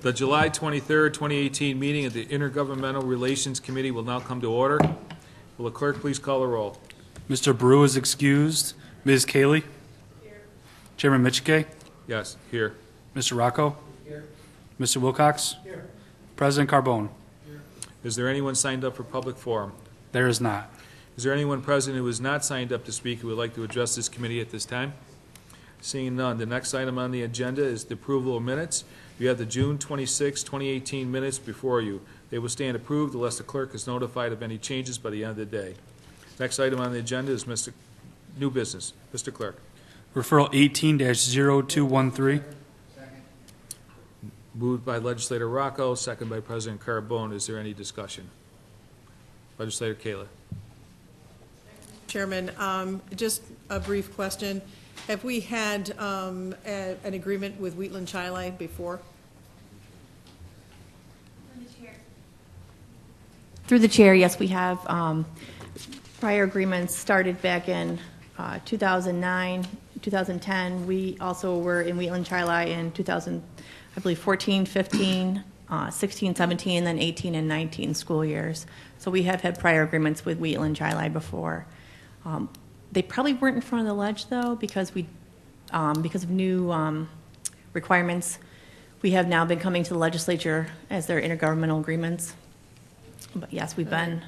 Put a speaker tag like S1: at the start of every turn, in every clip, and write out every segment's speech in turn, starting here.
S1: The July 23rd, 2018 meeting of the Intergovernmental Relations Committee will now come to order. Will the clerk please call the roll?
S2: Mr. Brew is excused. Ms. Cayley? Here. Chairman Michike?
S1: Yes, here.
S2: Mr. Rocco?
S3: Here.
S2: Mr. Wilcox?
S3: Here.
S2: President Carbone?
S3: Here.
S1: Is there anyone signed up for public forum?
S2: There is not.
S1: Is there anyone present who is not signed up to speak who would like to address this committee at this time? Seeing none, the next item on the agenda is the approval of minutes. You have the June 26, 2018 minutes before you. They will stand approved unless the clerk is notified of any changes by the end of the day. Next item on the agenda is new business. Mr. Clerk.
S2: Referral 18-0213.
S3: Second.
S1: Moved by Legislator Rocco, second by President Carbone. Is there any discussion? Legislator Kayla.
S4: Chairman, just a brief question. Have we had an agreement with Wheatland Chili before?
S5: Through the chair, yes, we have. Prior agreements started back in 2009, 2010. We also were in Wheatland Chili in 2000, I believe, 14, 15, 16, 17, and then 18 and 19 school years. So we have had prior agreements with Wheatland Chili before. They probably weren't in front of the ledge, though, because of new requirements. We have now been coming to the legislature as their intergovernmental agreements. But yes, we've been.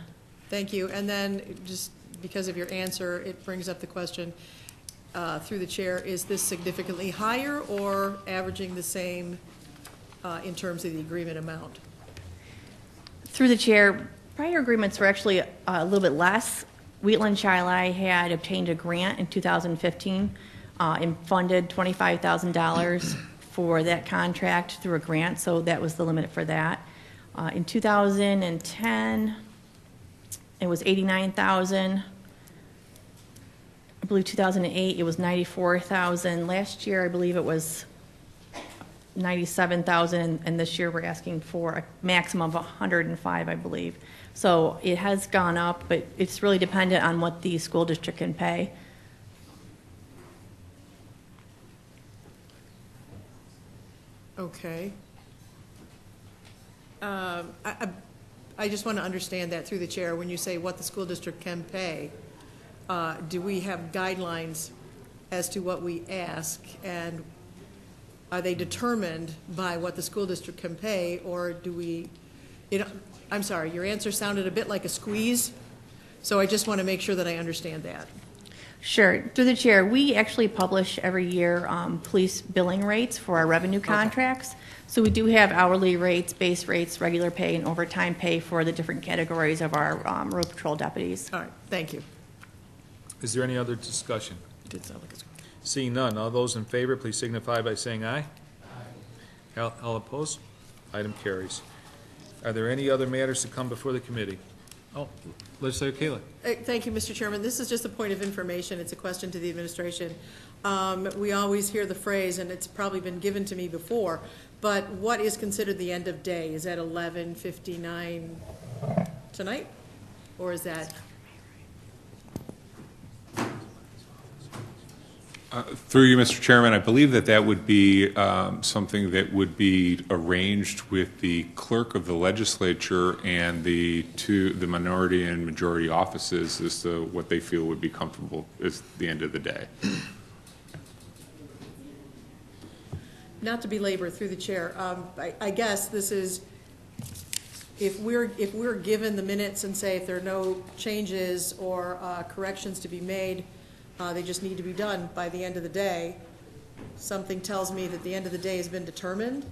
S4: Thank you. And then just because of your answer, it brings up the question through the chair, is this significantly higher or averaging the same in terms of the agreement amount?
S5: Through the chair, prior agreements were actually a little bit less. Wheatland Chili had obtained a grant in 2015 and funded $25,000 for that contract through a grant, so that was the limit for that. In 2010, it was $89,000. I believe 2008 it was $94,000. Last year, I believe it was $97,000, and this year we're asking for a maximum of $105,000, I believe. So it has gone up, but it's really dependent on what the school district can pay.
S4: Okay. I just want to understand that through the chair. When you say what the school district can pay, do we have guidelines as to what we ask, and are they determined by what the school district can pay, or do we, I'm sorry, your answer sounded a bit like a squeeze, so I just want to make sure that I understand that.
S5: Sure. Through the chair, we actually publish every year police billing rates for our revenue contracts. Okay. So we do have hourly rates, base rates, regular pay, and overtime pay for the different categories of our road patrol deputies.
S4: All right. Thank you.
S1: Is there any other discussion?
S4: It did sound like a squeeze.
S1: Seeing none, all those in favor, please signify by saying aye. Aye. All opposed? Item carries. Are there any other matters to come before the committee? Oh, Legislator Kayla.
S4: Thank you, Mr. Chairman. This is just a point of information. It's a question to the administration. We always hear the phrase, and it's probably been given to me before, but what is considered the end of day? Is that 11:59 tonight? Or is that?
S6: Through you, Mr. Chairman, I believe that would be something that would be arranged with the clerk of the legislature and the minority and majority offices as to what they feel would be comfortable as the end of the day.
S4: Not to belabor through the chair, I guess this is, if we're given the minutes and say if there are no changes or corrections to be made, they just need to be done by the end of the day. Something tells me that the end of the day has been determined.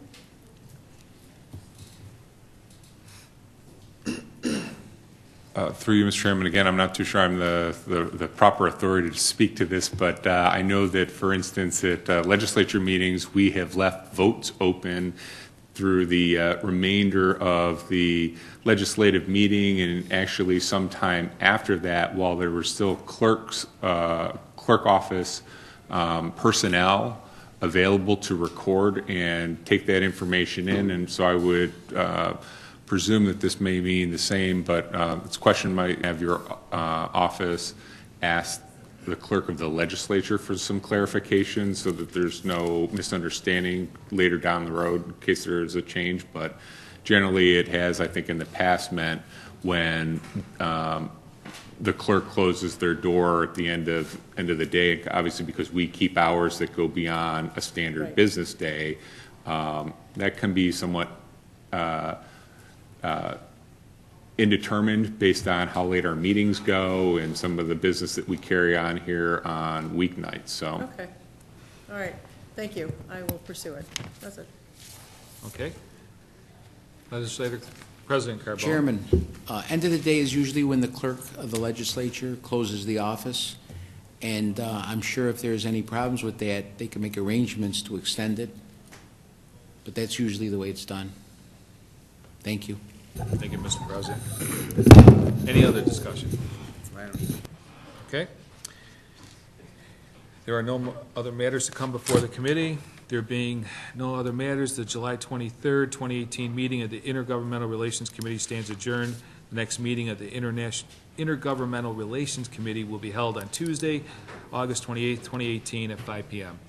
S6: Through you, Mr. Chairman, again, I'm not too sure I'm the proper authority to speak to this, but I know that, for instance, at legislature meetings, we have left votes open through the remainder of the legislative meeting, and actually sometime after that, while there were still clerk office personnel available to record and take that information in. And so I would presume that this may mean the same, but it's a question might have your office ask the clerk of the legislature for some clarification so that there's no misunderstanding later down the road in case there is a change. But generally, it has, I think, in the past meant when the clerk closes their door at the end of the day, obviously because we keep hours that go beyond a standard
S4: Right.
S6: business day, that can be somewhat indetermined based on how late our meetings go and some of the business that we carry on here on weeknights, so.
S4: Okay, all right, thank you, I will pursue it, that's it.
S1: Okay. Legislator, President Carbone.
S3: Chairman, end of the day is usually when the clerk of the legislature closes the office, and I'm sure if there's any problems with that, they can make arrangements to extend it, but that's usually the way it's done. Thank you.
S1: Thank you, Mr. President. Any other discussion? Okay. There are no other matters to come before the committee. There being no other matters, the July 23rd, 2018 meeting of the Intergovernmental Relations Committee stands adjourned. The next meeting of the Intergovernmental Relations Committee will be held on Tuesday, August 28th, 2018 at 5 p.m.